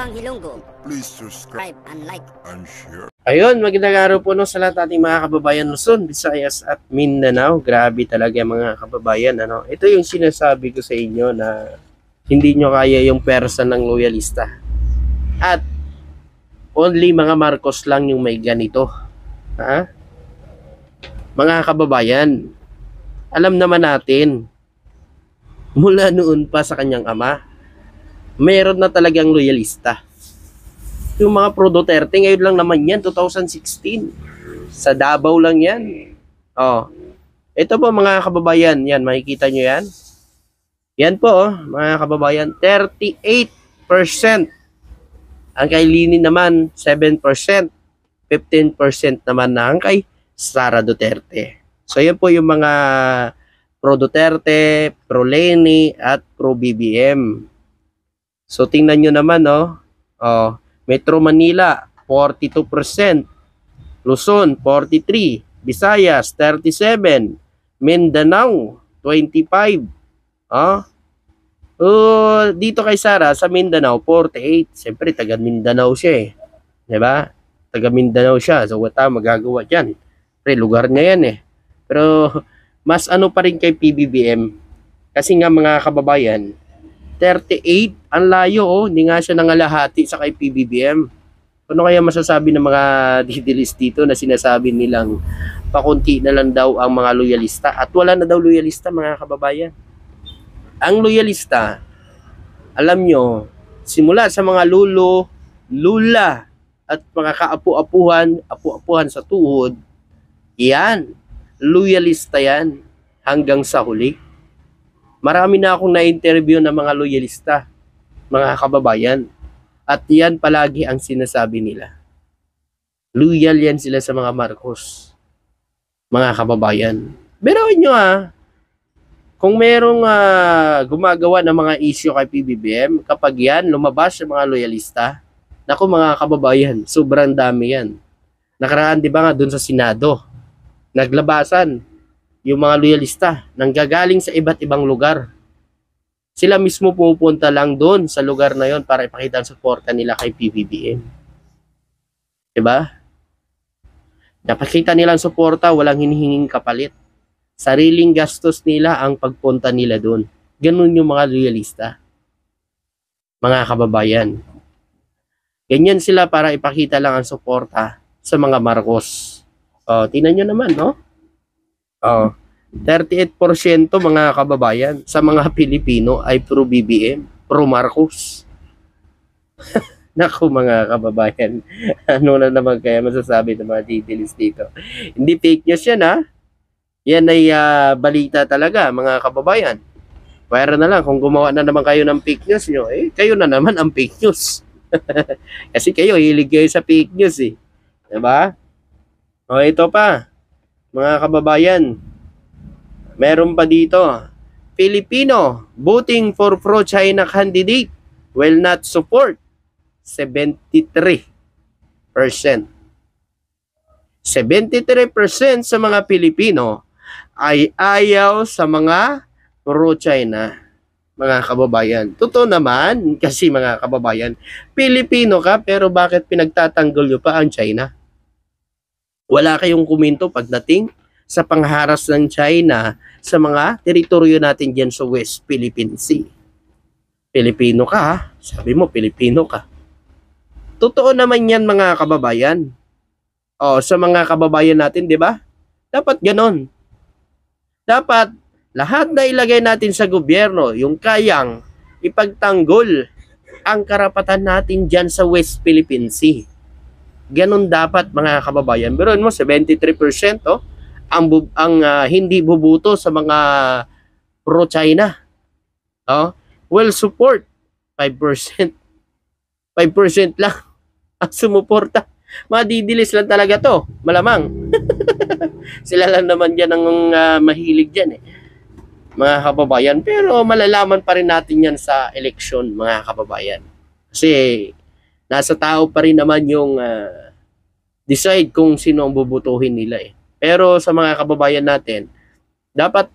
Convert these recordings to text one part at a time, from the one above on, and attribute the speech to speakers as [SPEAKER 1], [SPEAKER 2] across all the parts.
[SPEAKER 1] Bang Hilonggo.
[SPEAKER 2] Please subscribe
[SPEAKER 1] And like.
[SPEAKER 2] and share.
[SPEAKER 3] Ayun, magandang araw po no, sa lahat ating mga kababayan Luzon, Visayas at Mindanao. Grabe talaga mga kababayan. Ano? Ito yung sinasabi ko sa inyo na hindi nyo kaya yung person ng loyalista. At only mga Marcos lang yung may ganito. Ha? Mga kababayan, alam naman natin, mula noon pa sa kanyang ama, meron na talagang loyalista. Yung mga pro Duterte, ngayon lang naman yan, 2016. Sa Davao lang yan. Oh. Ito po mga kababayan, yan, makikita nyo yan. Yan po, mga kababayan, 38%. Ang kay Lini naman, 7%. 15% naman na ang kay Sara Duterte. So yan po yung mga pro Duterte, pro Leni, at pro BBM. So tingnan nyo naman, no? Oh. Metro Manila, 42%. Luzon, 43%. Visayas, 37%. Mindanao, 25%. Dito kay Sara, sa Mindanao, 48%. Siyempre, taga Mindanao siya eh. Diba? Taga Mindanao siya. So, wala magagawa dyan. Pre, lugar niya yan eh. Pero, mas ano pa rin kay PBBM. Kasi nga mga kababayan, 38, ang layo oh, hindi nga siya nangalahati sa kay PBBM. Ano kaya masasabi ng mga didilis dito na sinasabi nilang pakunti na lang daw ang mga loyalista at wala na daw loyalista mga kababayan. Ang loyalista, alam nyo, simula sa mga lulo, lula at mga apu-apuhan sa tuhod, yan, loyalista yan hanggang sa huli. Marami na akong na-interview ng mga loyalista, mga kababayan. At yan palagi ang sinasabi nila. Loyal yan sila sa mga Marcos, mga kababayan. Pero nyo kung merong gumagawa ng mga issue kay PBBM, kapag yan lumabas sa mga loyalista, naku mga kababayan, sobrang dami yan. Nakaraan di ba nga dun sa Senado, naglabasan yung mga loyalista nanggagaling sa iba't ibang lugar. Sila mismo pupunta lang doon sa lugar na yon para ipakita ang suporta nila kay PBBM. Diba? Napakita nilang suporta, walang hinihinging kapalit. Sariling gastos nila ang pagpunta nila doon. Ganun yung mga loyalista. Mga kababayan. Ganyan sila para ipakita lang ang suporta sa mga Marcos. Tingnan nyo naman, no? 38% mga kababayan sa mga Pilipino ay pro BBM, pro Marcos. Naku mga kababayan, ano na naman kaya masasabi ng mga didilis dito? Hindi fake news yan Yan ay balita talaga mga kababayan. Pwera na lang kung gumawa na naman kayo ng fake news nyo, kayo na naman ang fake news. Kasi kayo, hilig kayo sa fake news eh. Diba? Ito pa, mga kababayan, meron pa dito, Filipino voting for pro-China candidate will not support 73%. 73% sa mga Pilipino ay ayaw sa mga pro-China, mga kababayan. Totoo naman, kasi mga kababayan, Pilipino ka pero bakit pinagtatanggol nyo pa ang China? Wala kayong komento pagdating sa pangharas ng China sa mga teritoryo natin dyan sa West Philippine Sea. Pilipino ka Sabi mo, Pilipino ka. Totoo naman yan mga kababayan. Sa mga kababayan natin, di ba? Dapat ganon. Dapat lahat na ilagay natin sa gobyerno, yung kayang ipagtanggol ang karapatan natin dyan sa West Philippine Sea. Ganon dapat mga kababayan. Pero mo, 73%, ang hindi bubuto sa mga pro-China will support 5%. 5% lang ang sumuporta. Madidilis lang talaga to, malamang. Sila lang naman dyan ang mahilig dyan mga kababayan. Pero malalaman pa rin natin yan sa eleksyon mga kababayan. Kasi nasa tao pa rin naman yung decide kung sino ang bubutuhin nila Pero sa mga kababayan natin, dapat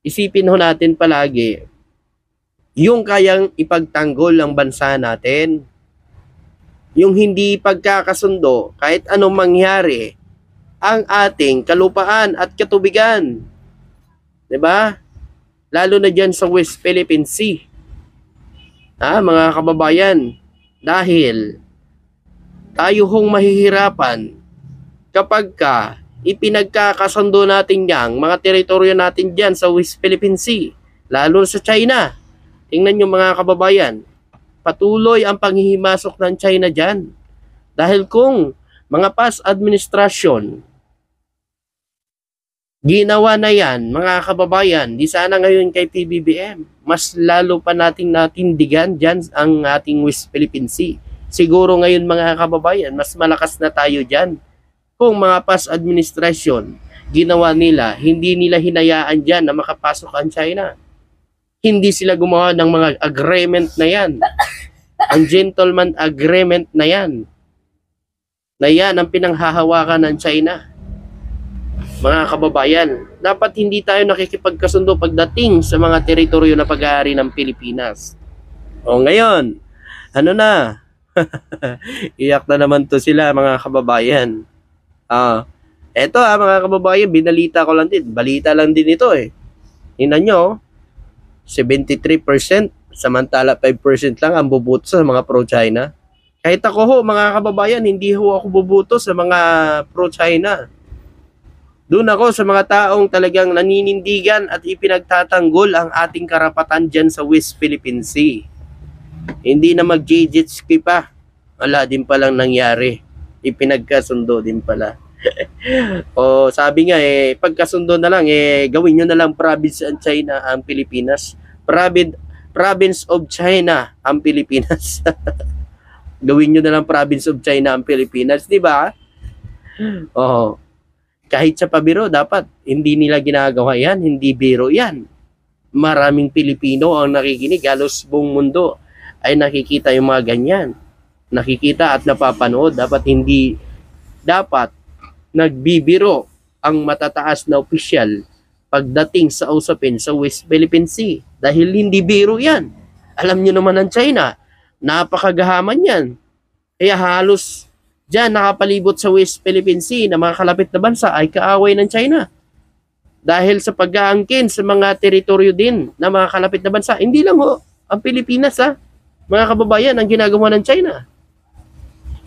[SPEAKER 3] isipin natin palagi yung kayang ipagtanggol ang bansa natin. yung hindi pagkakasundo kahit anong mangyari ang ating kalupaan at katubigan. 'Di ba? Lalo na diyan sa West Philippine Sea. Mga kababayan, dahil tayo hong mahihirapan kapag ipinagkakasundo natin yang mga teritoryo natin diyan sa West Philippine Sea, lalo sa China. Tingnan niyo mga kababayan, patuloy ang panghihimasok ng China diyan. Dahil kung mga past administration ginawa na yan, mga kababayan, di sana ngayon kay PBBM, mas lalo pa nating natindigan dyan ang ating West Philippine Sea. Siguro ngayon mga kababayan, mas malakas na tayo dyan. Kung mga past administration ginawa nila, hindi nila hinayaan dyan na makapasok ang China. Hindi sila gumawa ng mga agreement na yan. Ang gentleman agreement na yan. Na yan ang pinanghahawakan ng China. Mga kababayan, dapat hindi tayo nakikipagkasundo pagdating sa mga teritoryo na pag-aari ng Pilipinas. O ngayon, ano na? Iyak na naman to sila mga kababayan. Eto mga kababayan, binalita ko lang din. Balita lang din ito eh. Tingnan nyo, 73%, samantala 5% lang ang bubuto sa mga pro-China. Kahit ako ho, mga kababayan, hindi ho ako bubuto sa mga pro-China. Doon ako sa mga taong talagang naninindigan at ipinagtatanggol ang ating karapatan dyan sa West Philippine Sea. Hindi na mag-jet ski pa. Wala din palang nangyari. Ipinagkasundo din pala. O sabi nga pagkasundo na lang gawin nyo na lang province ang China ang Pilipinas. Province of China ang Pilipinas. Gawin nyo na lang province of China ang Pilipinas, di ba? Kahit sa pabiro, dapat hindi nila ginagawa yan, hindi biro yan. Maraming Pilipino ang nakikinig, halos buong mundo ay nakikita yung mga ganyan. Nakikita at napapanood, dapat nagbibiro ang matataas na opisyal pagdating sa usapin sa West Philippine Sea. Dahil hindi biro yan. Alam nyo naman ang China, napakagahaman yan. Kaya halos diyan nakapalibot sa West Philippine Sea na mga kalapit na bansa ay kaaway ng China. Dahil sa pag-aangkin sa mga teritoryo din na mga kalapit na bansa. Hindi lang ho ang Pilipinas mga kababayan ang ginagawa ng China.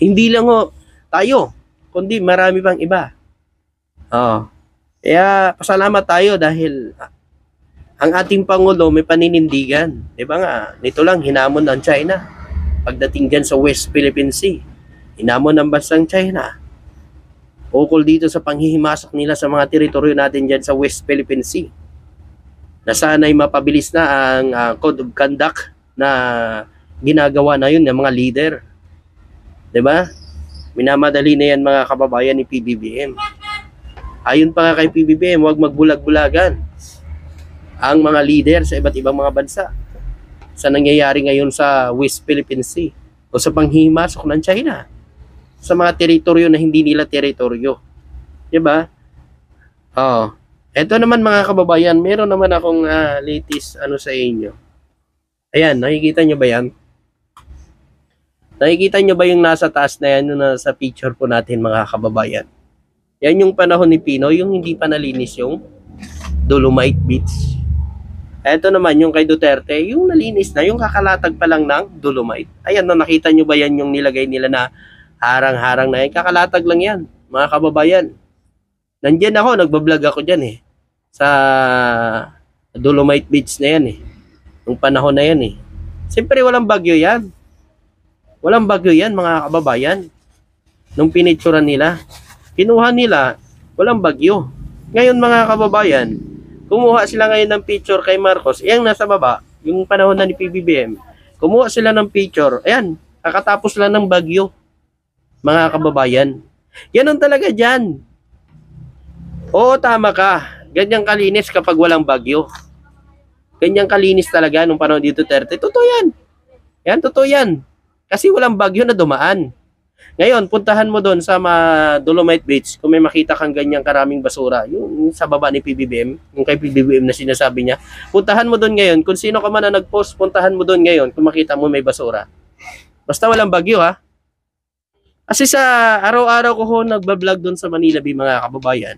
[SPEAKER 3] Hindi lang ho tayo, kundi marami pang iba. Kaya pasalamat tayo dahil ang ating Pangulo may paninindigan. Diba nga, nito lang hinamon ng China pagdating dyan sa West Philippine Sea. Hinamon ng bansang China. Ukol dito sa panghihimasok nila sa mga teritoryo natin dyan sa West Philippine Sea. Na sana'y mapabilis na ang Code of Conduct na ginagawa na yun ng mga leader. Diba? Minamadali na yan mga kababayan ni PBBM. Ayon pa nga kay PBBM, huwag magbulag-bulagan ang mga leader sa iba't ibang mga bansa sa nangyayari ngayon sa West Philippine Sea o sa panghihimasok ng China sa mga teritoryo na hindi nila teritoryo. Diba? Eto naman mga kababayan, meron naman akong latest sa inyo. Ayan, nakikita nyo ba yan? Nakikita nyo ba yung nasa taas na yan, yung nasa picture po natin mga kababayan? Yan yung panahon ni Pinoy, yung hindi pa nalinis yung Dolomite Beach. Eto naman yung kay Duterte, yung nalinis na, yung kakalatag pa lang ng Dolomite. Ayan, nakita nyo ba yan yung nilagay nila na harang-harang na yan? Kakalatag lang yan, mga kababayan. Nandyan ako, nagbablog ako dyan sa Dolomite Beach na yan yung panahon na yan Siyempre walang bagyo yan. Walang bagyo yan mga kababayan. Nung pinicturan nila, kinuha nila, walang bagyo. Ngayon mga kababayan, kumuha sila ngayon ng picture kay Marcos, yung nasa baba, yung panahon na ni PBBM, kumuha sila ng picture, ayan, kakatapos lang ng bagyo. Mga kababayan, yan ang talaga dyan. Oo, tama ka. Ganyang kalinis kapag walang bagyo. Ganyang kalinis talaga nung panahon dito Duterte. Totoo yan. Yan, totoo yan. Kasi walang bagyo na dumaan. Ngayon, puntahan mo doon sa Dolomite Beach kung may makita kang ganyang karaming basura. Yung sa baba ni PBBM, yung kay PBBM na sinasabi niya. Puntahan mo doon ngayon. Kung sino ka man na nag-post, puntahan mo doon ngayon kung makita mo may basura. Basta walang bagyo Kasi sa araw-araw ko ho nagbablog doon sa Manila Bay, mga kababayan.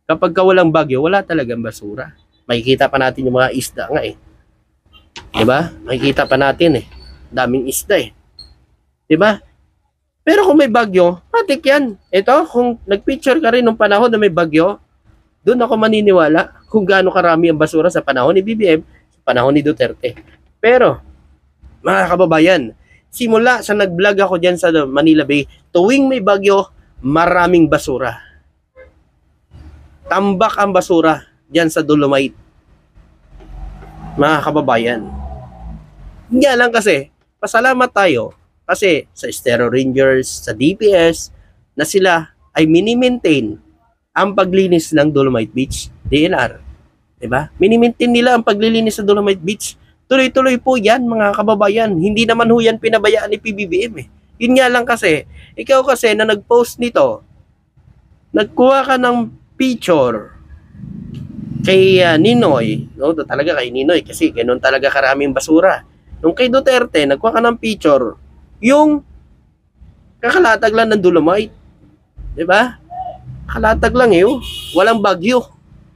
[SPEAKER 3] Kapag ka walang bagyo, wala talagang basura. Makikita pa natin yung mga isda nga eh. Diba? Makikita pa natin eh. Daming isda eh. Diba? Pero kung may bagyo, matik yan. Ito, kung nagpicture ka rin nung panahon na may bagyo, doon ako maniniwala kung gaano karami ang basura sa panahon ni BBM, sa panahon ni Duterte. Pero, mga kababayan, simula sa nag-vlog ako dyan sa Manila Bay, tuwing may bagyo, maraming basura. Tambak ang basura dyan sa Dolomite. Mga kababayan. Nga lang kasi, pasalamat tayo kasi sa Estero Rangers, sa DPS, na sila ay mini-maintain ang paglinis ng Dolomite Beach, DNR. Diba? Mini-maintain nila ang paglilinis sa Dolomite Beach. Tuloy-tuloy po yan, mga kababayan. Hindi naman ho yan pinabayaan ni PBBM eh. Yun nga lang kasi, ikaw kasi na nag-post nito, nagkuha ka ng picture kay Ninoy, no? Talaga kay Ninoy kasi ganoon talaga karaming basura. Nung kay Duterte, nagkuha ka ng picture, yung kakalatag lang ng Dolomite. Diba? Kalatag lang eh, oh. Walang bagyo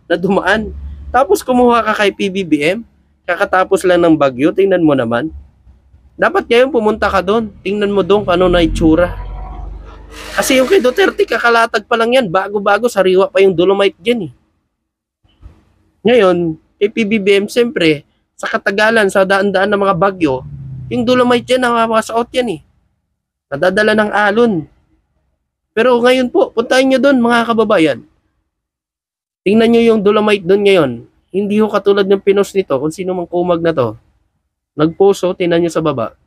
[SPEAKER 3] na dumaan. Tapos kumuha ka kay PBBM, kakatapos lang ng bagyo, tingnan mo naman. Dapat ngayon pumunta ka doon, tingnan mo doon kung ano na itsura. Kasi yung kay Duterte, kakalatag pa lang yan, bago-bago, sariwa pa yung Dolomite dyan eh. Ngayon, kay PBBM, siyempre, sa katagalan, sa daan-daan ng mga bagyo, yung Dolomite dyan, nakakasuot yan eh. Nadadala ng alon. Pero ngayon po, puntahin nyo doon mga kababayan. Tingnan nyo yung Dolomite doon ngayon. Hindi ho katulad ng pinost nito, kung sino mang kumag na to. Nagposo, tingnan nyo sa baba.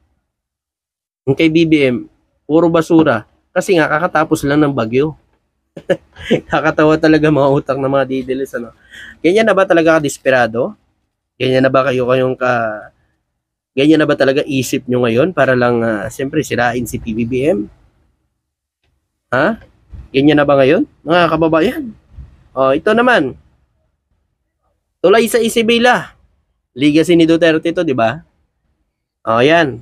[SPEAKER 3] Yung kay BBM, puro basura. Kasi nga, kakatapos lang ng bagyo. Kakatawa talaga mga utang ng mga didilis. Ano? Ganyan na ba talaga ka-desperado? Ganyan na ba ganyan na ba talaga isip nyo ngayon para lang, siyempre, sirain si PBBM? Ha? Ganyan na ba ngayon? Mga kababayan. O, ito naman. Tulay sa Isabela. Legacy ni Duterte ito, di ba? O, yan.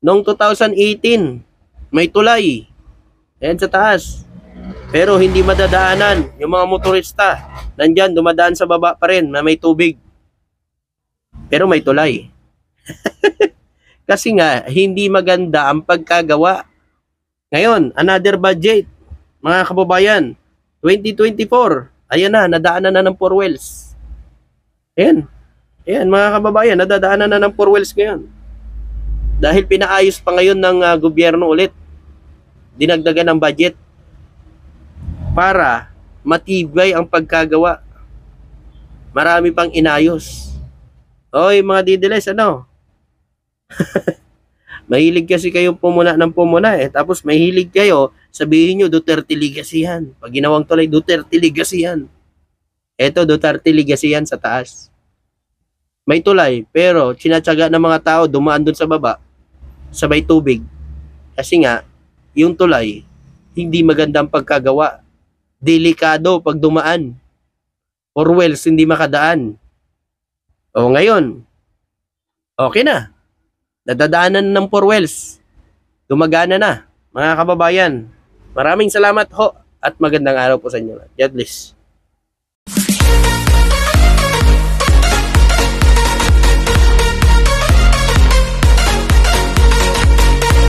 [SPEAKER 3] Noong 2018, may tulay. Ayan sa taas. Pero hindi madadaanan. Yung mga motorista, nandyan, dumadaan sa baba pa rin na may tubig. Pero may tulay. Kasi nga, hindi maganda ang pagkagawa. Ngayon, another budget, mga kababayan, 2024, ayan na, nadaanan na ng 4 wells. Ayan, ayan mga kababayan, nadadaanan na ng 4 wells ngayon. Dahil pinaayos pa ngayon ng gobyerno ulit, dinagdagan ng budget para matibay ang pagkagawa. Marami pang inayos. Oy, mga didiles, ano? Mahilig kasi kayong pumuna ng pumuna eh. Tapos mahilig kayo, sabihin nyo, Duterte Legacy yan. Pag ginawang tulay, Duterte Legacy yan. Eto, Duterte Legacy yan sa taas. May tulay, pero sinatsaga ng mga tao dumaan dun sa baba, sabay tubig. Kasi nga, yung tulay, hindi magandang pagkagawa. Delikado pag dumaan. Or wells, hindi makadaan. O ngayon, okay na. Nadadaanan ng 4 wells. Gumagana na, mga kababayan. Maraming salamat ho at magandang araw po sa inyo. God bless.